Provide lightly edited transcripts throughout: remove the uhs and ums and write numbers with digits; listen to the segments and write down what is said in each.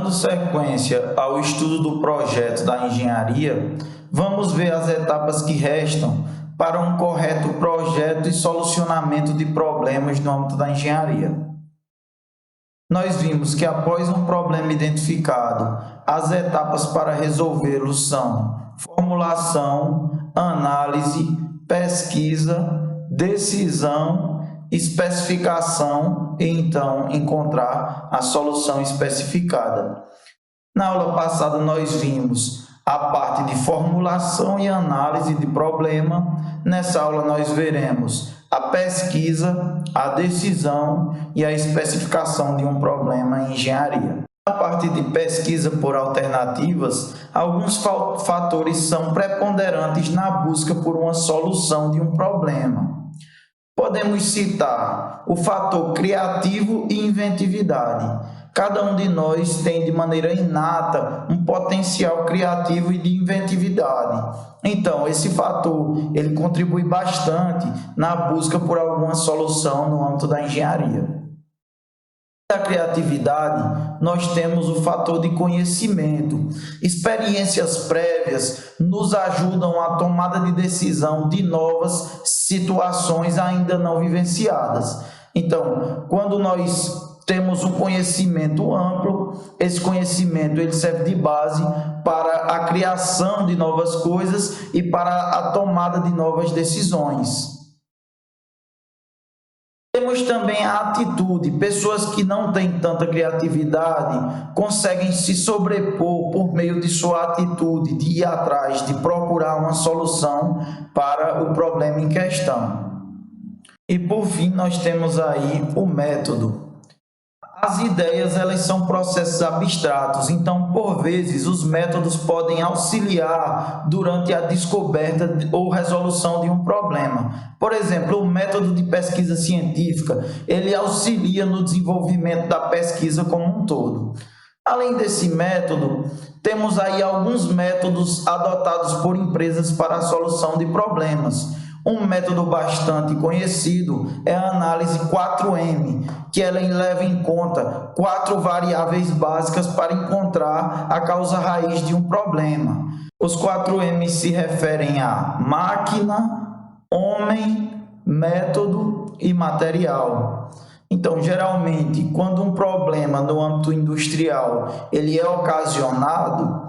Dando sequência ao estudo do projeto da engenharia, vamos ver as etapas que restam para um correto projeto e solucionamento de problemas no âmbito da engenharia. Nós vimos que após um problema identificado, as etapas para resolvê-lo são formulação, análise, pesquisa, decisão, especificação e então encontrar a solução especificada. Na aula passada nós vimos a parte de formulação e análise de problema. Nessa aula nós veremos a pesquisa, a decisão e a especificação de um problema em engenharia. Na parte de pesquisa por alternativas, alguns fatores são preponderantes na busca por uma solução de um problema. Podemos citar o fator criativo e inventividade. Cada um de nós tem de maneira inata um potencial criativo e de inventividade. Então, esse fator ele contribui bastante na busca por alguma solução no âmbito da engenharia. Da criatividade, nós temos o fator de conhecimento. Experiências prévias nos ajudam à tomada de decisão de novas situações ainda não vivenciadas. Então, quando nós temos um conhecimento amplo, esse conhecimento ele serve de base para a criação de novas coisas e para a tomada de novas decisões. Temos também a atitude. Pessoas que não têm tanta criatividade conseguem se sobrepor por meio de sua atitude, de ir atrás, de procurar uma solução para o problema em questão. E por fim, nós temos aí o método. As ideias elas são processos abstratos, então, por vezes, os métodos podem auxiliar durante a descoberta ou resolução de um problema. Por exemplo, o método de pesquisa científica, ele auxilia no desenvolvimento da pesquisa como um todo. Além desse método, temos aí alguns métodos adotados por empresas para a solução de problemas. Um método bastante conhecido é a análise 4M, que ela leva em conta 4 variáveis básicas para encontrar a causa raiz de um problema. Os 4M se referem a máquina, homem, método e material. Então, geralmente, quando um problema no âmbito industrial ele é ocasionado,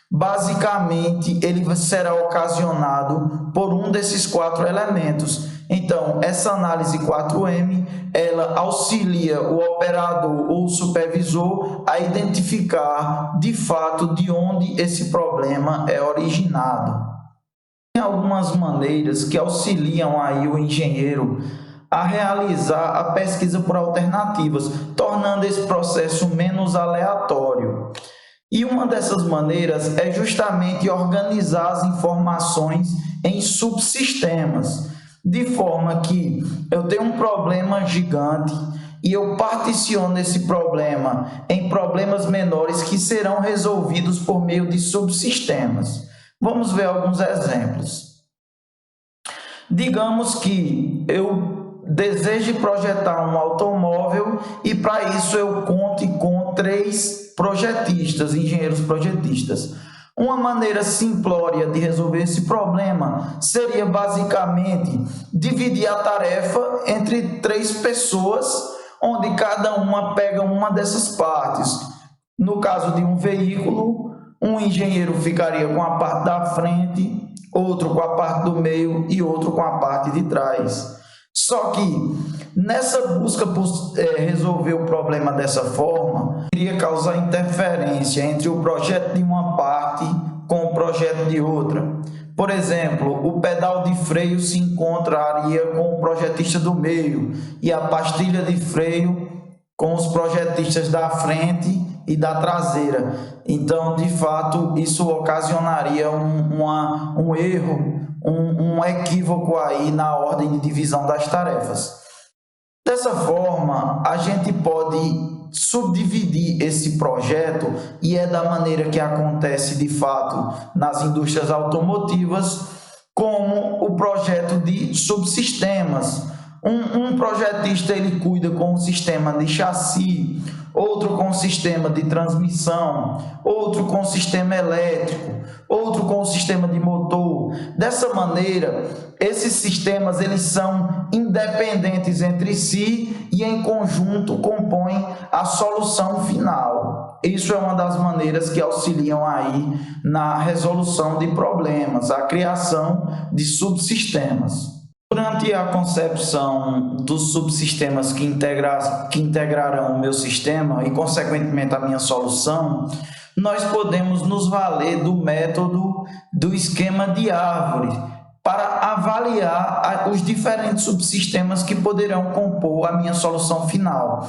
basicamente, ele será ocasionado por um desses 4 elementos. Então, essa análise 4M, ela auxilia o operador ou o supervisor a identificar, de fato, de onde esse problema é originado. Tem algumas maneiras que auxiliam aí o engenheiro a realizar a pesquisa por alternativas, tornando esse processo menos aleatório. E uma dessas maneiras é justamente organizar as informações em subsistemas, de forma que eu tenho um problema gigante e eu particiono esse problema em problemas menores que serão resolvidos por meio de subsistemas. Vamos ver alguns exemplos. Digamos que eu deseje projetar um automóvel e para isso eu conte com 3 projetistas, engenheiros projetistas. Uma maneira simplória de resolver esse problema seria basicamente dividir a tarefa entre 3 pessoas, onde cada uma pega uma dessas partes. No caso de um veículo, um engenheiro ficaria com a parte da frente, outro com a parte do meio e outro com a parte de trás. Só que nessa busca por resolver o problema dessa forma, iria causar interferência entre o projeto de uma parte com o projeto de outra. Por exemplo, o pedal de freio se encontraria com o projetista do meio e a pastilha de freio com os projetistas da frente e da traseira. Então, de fato, isso ocasionaria um erro, um equívoco aí na ordem de divisão das tarefas. Dessa forma, a gente pode subdividir esse projeto, e é da maneira que acontece de fato nas indústrias automotivas, como o projeto de subsistemas. Um projetista ele cuida com o sistema de chassi, outro com sistema de transmissão, outro com sistema elétrico, outro com sistema de motor. Dessa maneira, esses sistemas eles são independentes entre si e em conjunto compõem a solução final. Isso é uma das maneiras que auxiliam aí na resolução de problemas, a criação de subsistemas. Durante a concepção dos subsistemas que integrarão o meu sistema e, consequentemente, a minha solução, nós podemos nos valer do método do esquema de árvore para avaliar os diferentes subsistemas que poderão compor a minha solução final.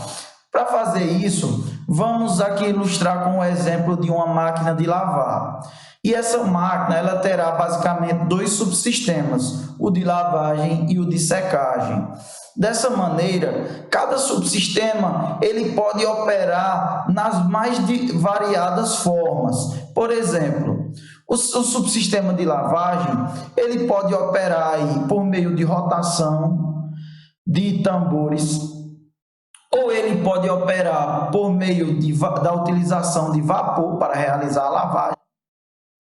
Para fazer isso, vamos aqui ilustrar com o exemplo de uma máquina de lavar. E essa máquina ela terá basicamente dois subsistemas, o de lavagem e o de secagem. Dessa maneira, cada subsistema ele pode operar nas mais variadas formas. Por exemplo, o subsistema de lavagem ele pode operar aí por meio de rotação de tambores, ou ele pode operar por meio da utilização de vapor para realizar a lavagem,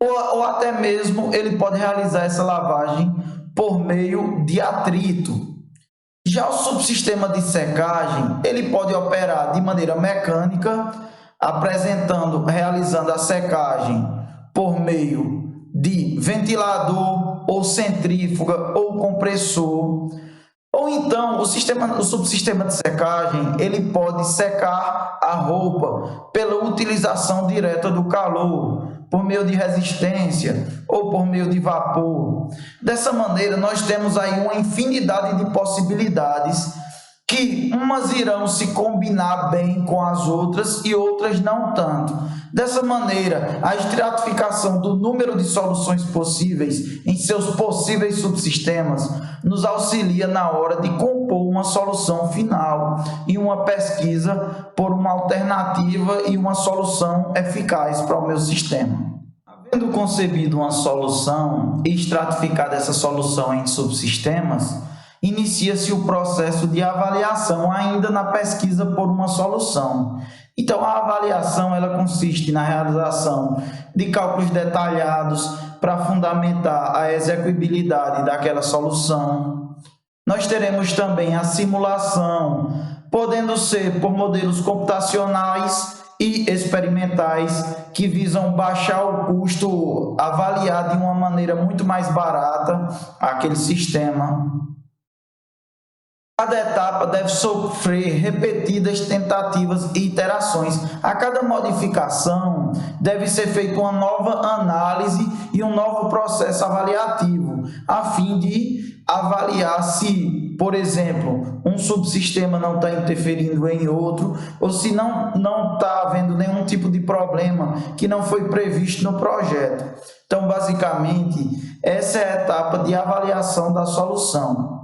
ou até mesmo ele pode realizar essa lavagem por meio de atrito. Já o subsistema de secagem, ele pode operar de maneira mecânica, realizando a secagem por meio de ventilador, ou centrífuga, ou compressor. Ou então, o subsistema de secagem, ele pode secar a roupa pela utilização direta do calor, por meio de resistência ou por meio de vapor. Dessa maneira, nós temos aí uma infinidade de possibilidades que umas irão se combinar bem com as outras e outras não tanto. Dessa maneira, a estratificação do número de soluções possíveis em seus possíveis subsistemas nos auxilia na hora de compor uma solução final e uma pesquisa por uma alternativa e uma solução eficaz para o meu sistema. Havendo concebido uma solução e estratificado essa solução em subsistemas, inicia-se o processo de avaliação ainda na pesquisa por uma solução. Então, a avaliação ela consiste na realização de cálculos detalhados para fundamentar a execuibilidade daquela solução. Nós teremos também a simulação, podendo ser por modelos computacionais e experimentais que visam baixar o custo, avaliar de uma maneira muito mais barata aquele sistema. Cada etapa deve sofrer repetidas tentativas e iterações. A cada modificação deve ser feita uma nova análise e um novo processo avaliativo, a fim de avaliar se, por exemplo, um subsistema não está interferindo em outro, ou se não está havendo nenhum tipo de problema que não foi previsto no projeto. Então, basicamente, essa é a etapa de avaliação da solução.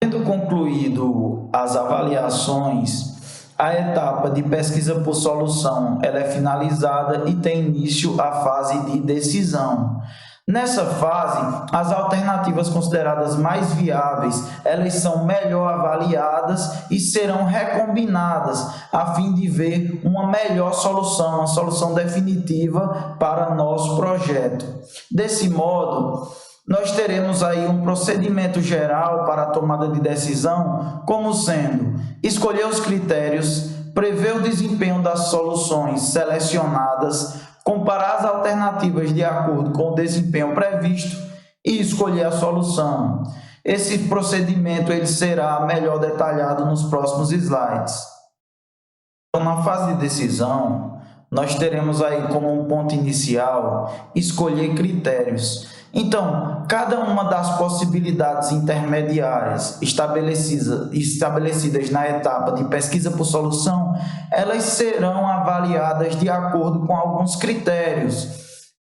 Tendo concluído as avaliações, a etapa de pesquisa por solução ela é finalizada e tem início a fase de decisão. Nessa fase, as alternativas consideradas mais viáveis, elas são melhor avaliadas e serão recombinadas a fim de ver uma melhor solução, uma solução definitiva para nosso projeto. Desse modo, nós teremos aí um procedimento geral para a tomada de decisão, como sendo escolher os critérios, prever o desempenho das soluções selecionadas, comparar as alternativas de acordo com o desempenho previsto e escolher a solução. Esse procedimento ele será melhor detalhado nos próximos slides. Então, na fase de decisão, nós teremos aí como um ponto inicial escolher critérios. Então, cada uma das possibilidades intermediárias estabelecidas na etapa de pesquisa por solução, elas serão avaliadas de acordo com alguns critérios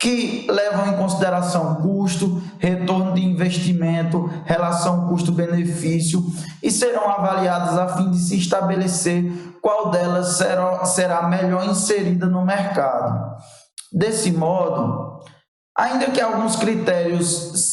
que levam em consideração custo, retorno de investimento, relação custo-benefício e serão avaliadas a fim de se estabelecer qual delas será melhor inserida no mercado. Desse modo, ainda que alguns critérios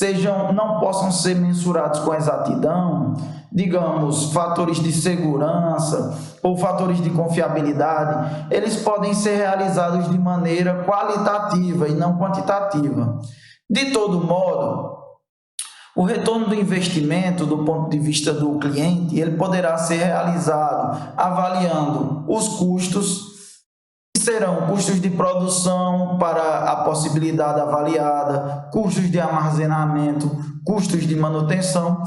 não possam ser mensurados com exatidão, digamos, fatores de segurança ou fatores de confiabilidade, eles podem ser realizados de maneira qualitativa e não quantitativa. De todo modo, o retorno do investimento, do ponto de vista do cliente, ele poderá ser realizado avaliando os custos, que serão custos de produção para a possibilidade avaliada, custos de armazenamento, custos de manutenção,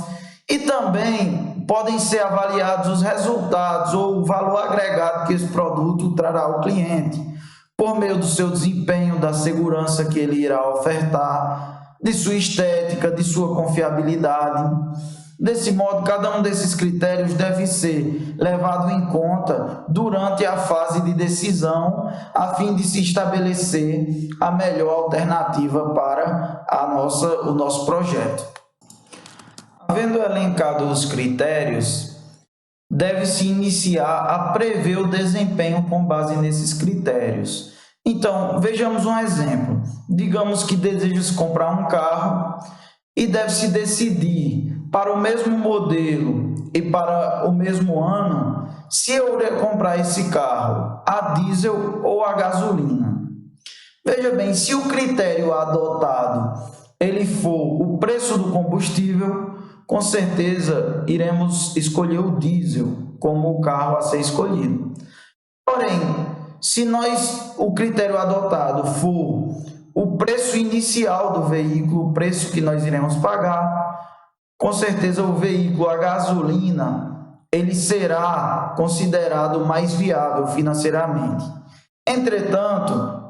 e também podem ser avaliados os resultados ou o valor agregado que esse produto trará ao cliente, por meio do seu desempenho, da segurança que ele irá ofertar, de sua estética, de sua confiabilidade. Desse modo, cada um desses critérios deve ser levado em conta durante a fase de decisão, a fim de se estabelecer a melhor alternativa para o nosso projeto. Havendo elencado os critérios, deve-se iniciar a prever o desempenho com base nesses critérios. Então, vejamos um exemplo. Digamos que deseja comprar um carro e deve-se decidir para o mesmo modelo e para o mesmo ano se eu irei comprar esse carro a diesel ou a gasolina. Veja bem, se o critério adotado ele for o preço do combustível, com certeza iremos escolher o diesel como o carro a ser escolhido. Porém, se o critério adotado for o preço inicial do veículo, o preço que nós iremos pagar, com certeza o veículo a gasolina, ele será considerado mais viável financeiramente. Entretanto,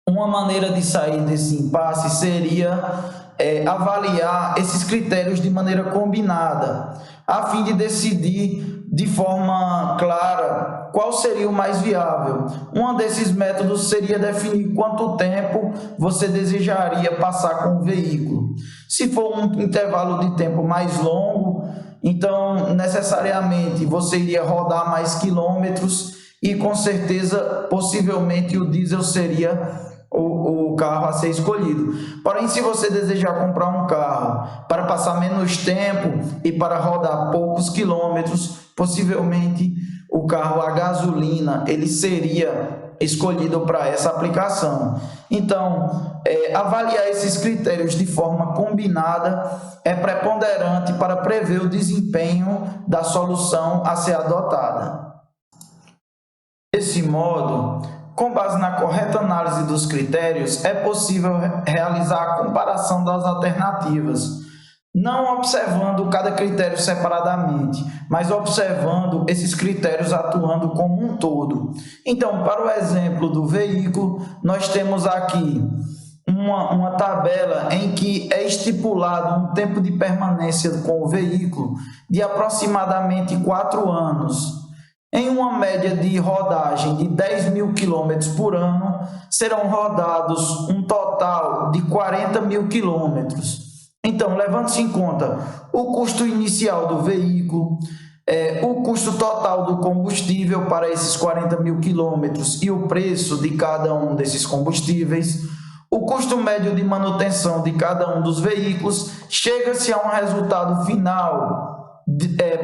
uma maneira de sair desse impasse seria avaliar esses critérios de maneira combinada, a fim de decidir de forma clara qual seria o mais viável. Um desses métodos seria definir quanto tempo você desejaria passar com o veículo. Se for um intervalo de tempo mais longo, então necessariamente você iria rodar mais quilômetros e com certeza, possivelmente, o diesel seria o carro a ser escolhido. Porém, se você desejar comprar um carro para passar menos tempo e para rodar poucos quilômetros, possivelmente o carro a gasolina ele seria escolhido para essa aplicação. Então, avaliar esses critérios de forma combinada é preponderante para prever o desempenho da solução a ser adotada. Desse modo, com base na correta análise dos critérios, é possível realizar a comparação das alternativas, não observando cada critério separadamente, mas observando esses critérios atuando como um todo. Então, para o exemplo do veículo, nós temos aqui uma tabela em que é estipulado um tempo de permanência com o veículo de aproximadamente 4 anos. Em uma média de rodagem de 10.000 km por ano, serão rodados um total de 40.000 km. Então, levando-se em conta o custo inicial do veículo, o custo total do combustível para esses 40.000 km e o preço de cada um desses combustíveis, o custo médio de manutenção de cada um dos veículos, chega-se a um resultado final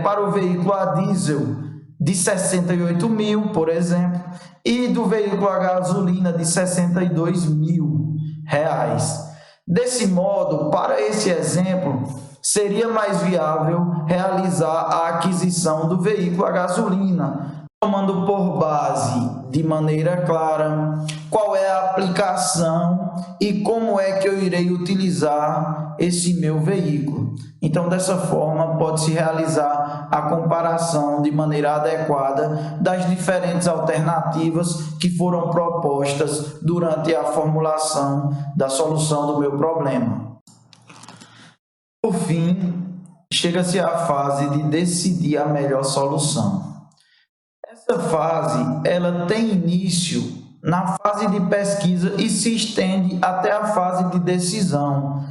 para o veículo a diesel de 68 mil, por exemplo, e do veículo a gasolina de 62 mil reais. Desse modo, para esse exemplo, seria mais viável realizar a aquisição do veículo a gasolina, tomando por base, de maneira clara, qual é a aplicação e como é que eu irei utilizar esse meu veículo. Então, dessa forma, pode-se realizar a comparação de maneira adequada das diferentes alternativas que foram propostas durante a formulação da solução do meu problema. Por fim, chega-se à fase de decidir a melhor solução. Essa fase, ela tem início na fase de pesquisa e se estende até a fase de decisão.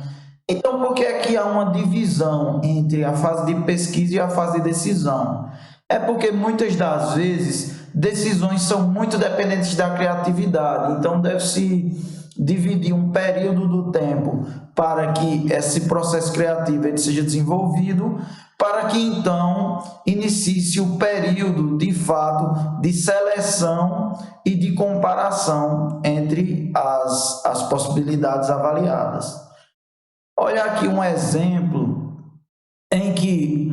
Então, por que é que há uma divisão entre a fase de pesquisa e a fase de decisão? É porque muitas das vezes decisões são muito dependentes da criatividade, então deve-se dividir um período do tempo para que esse processo criativo ele seja desenvolvido, para que então inicie-se o período de fato de seleção e de comparação entre as possibilidades avaliadas. Olha aqui um exemplo em que,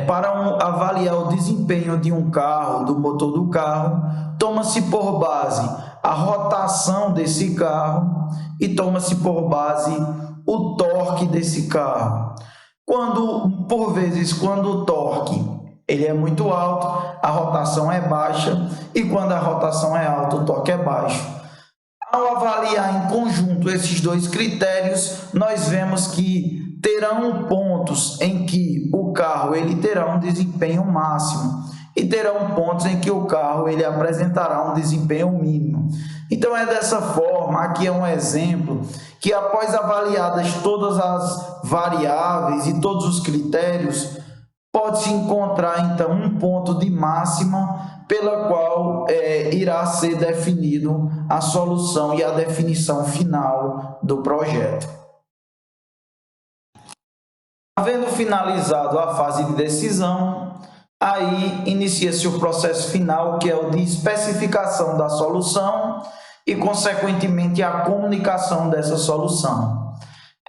para avaliar o desempenho de um carro, do motor do carro, toma-se por base a rotação desse carro e toma-se por base o torque desse carro. Por vezes, quando o torque ele é muito alto, a rotação é baixa, e quando a rotação é alta, o torque é baixo. Ao avaliar em conjunto esses dois critérios, nós vemos que terão pontos em que o carro ele terá um desempenho máximo e terão pontos em que o carro ele apresentará um desempenho mínimo. Então é dessa forma, aqui é um exemplo, que após avaliadas todas as variáveis e todos os critérios, pode-se encontrar então um ponto de máxima pela qual irá ser definido a solução e a definição final do projeto. Havendo finalizado a fase de decisão, aí inicia-se o processo final, que é o de especificação da solução e, consequentemente, a comunicação dessa solução.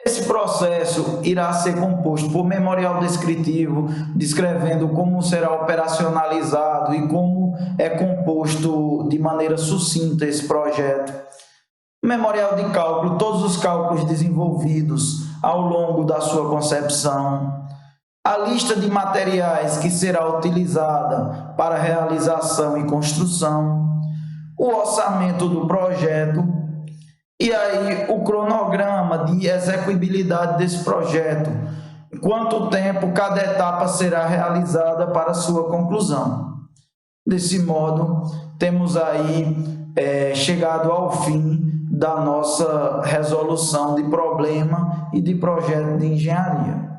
Esse processo irá ser composto por memorial descritivo, descrevendo como será operacionalizado e como é composto de maneira sucinta esse projeto. Memorial de cálculo, todos os cálculos desenvolvidos ao longo da sua concepção. A lista de materiais que será utilizada para realização e construção. O orçamento do projeto. E aí o cronograma de execuibilidade desse projeto. Quanto tempo cada etapa será realizada para sua conclusão. Desse modo, temos aí chegado ao fim da nossa resolução de problema e de projeto de engenharia.